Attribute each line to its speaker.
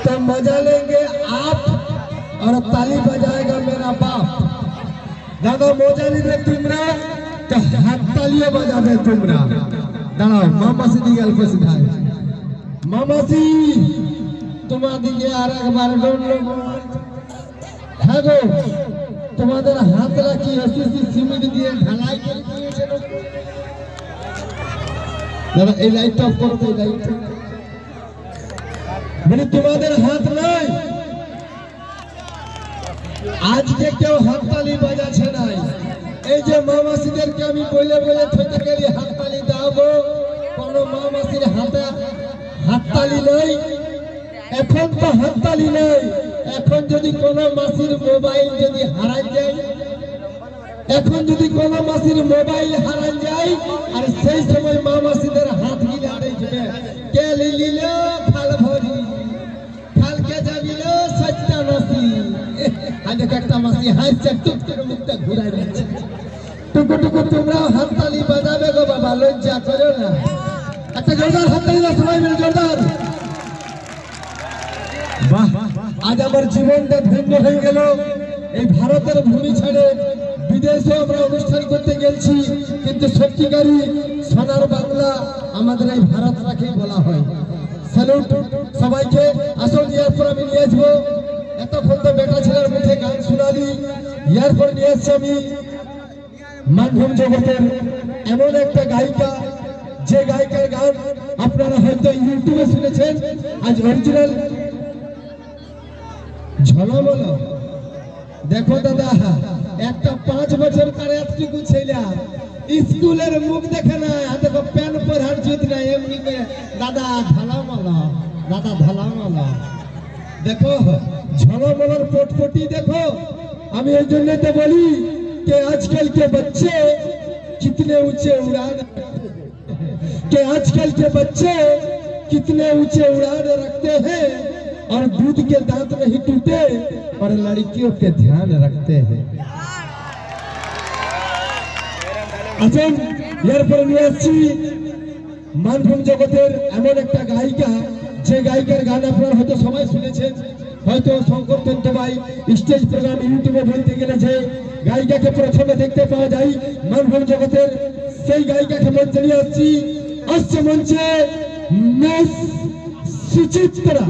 Speaker 1: तो मजा लेंगे आप और ताली बजाएगा मेरा बाप। दादा मजा নিবে তোমরা তো হাত তালিও বাজাবে তোমরা। দাঁড়াও মামাসি দিকে গল্প শিখাই। মামাসি তোমাদিকে আর একবার ডন্ডো। হ্যাঁ গো তোমাদের হাত রাখি এসএসসি সিমেন্ট দিয়ে ঢালাই করে দিয়েছে। দাদা এই লাইট অফ করো তো, লাইট মানে তোমাদের হাত নাই। আজকে কেউ হাততালি বাজাচ্ছে নাই। এই যে মামাসিদেরকে আমি বলে বলে থেকে গেলি হাততালি দাও গো, কোন মামাসির হাতে হাততালি নেই। এখন তো হাততালি নেই। এখন যদি কোন মাসির মোবাইল যদি হারাই যায়, এখন যদি কোন মাসির মোবাইল হারাই যায় আর সেই সময় মামাসিদের হাত গিলে আড়াই যাবে কে লিলিল খাল ভরি খালকে যাবিল সচ্চা মাসি। আজ একটা মাসি হাসছে টুক করে মুখটা ঘুরাই দিচ্ছে। টুকু টুকু তোমরাও হাততালি বাজাবে গো বাবা, লজ্জা করো না। একটা জোরদার হাততালি দাও সবাই মিলে, জোরদার। বাহ, আজ আমার জীবনটা ধন্য হয়ে গেল। এই ভারতের ভূমি ছেড়ে বিদেশে আমরা অনুষ্ঠান করতে গেছি, কিন্তু সত্যিকারই সোনার বাংলা আমাদের এই ভারতটাকেই বলা হয়। স্যালুট সবাইকে। আসল এরপর আমি নিয়ে আসবো, এতক্ষণ তো বেটা ছেলের মুখে গান শোনালি, এরপর নিয়ে আসছি আমি মানভূম জগতের এমন একটা গায়িকা, যে গায়িকার গান আপনারা হয়তো ইউটিউবে শুনেছেন। আজ অরিজিনাল ঝলমল। দেখো দাদা, একটা 5 বছর কার এতটুকু ছেলে স্কুলের মুখ দেখে না, দেখো প্যান পরার জুত না, এমনি দাদা ঢালামল, দাদা ঢালামল। देखो झलमलर पोटपोटी देखो। हम এই জন্যতে বলি कि आजकल के बच्चे कितने ऊंचे उड़ान, कि आजकल के बच्चे कितने ऊंचे उड़ान रखते हैं और दूध के दांत नहीं टूटे और लड़कियों के ध्यान रखते हैं। আছেন এরপর নিয়ে আসছি মানভূম জগতের এমন একটা গায়িকা, যে গায়িকার গান আপনারা হয়তো সবাই শুনেছেন। হয়তো শঙ্কর তন্ত ভাই স্টেজ প্রোগ্রাম ইউটিউবে বলতে গেলে যে গায়িকাকে প্রথমে দেখতে পাওয়া যায় মানভূম জগতের, সেই গায়িকাকে মঞ্চে নিয়ে আসছি। আসছে মঞ্চে মিস সুচিত্রা।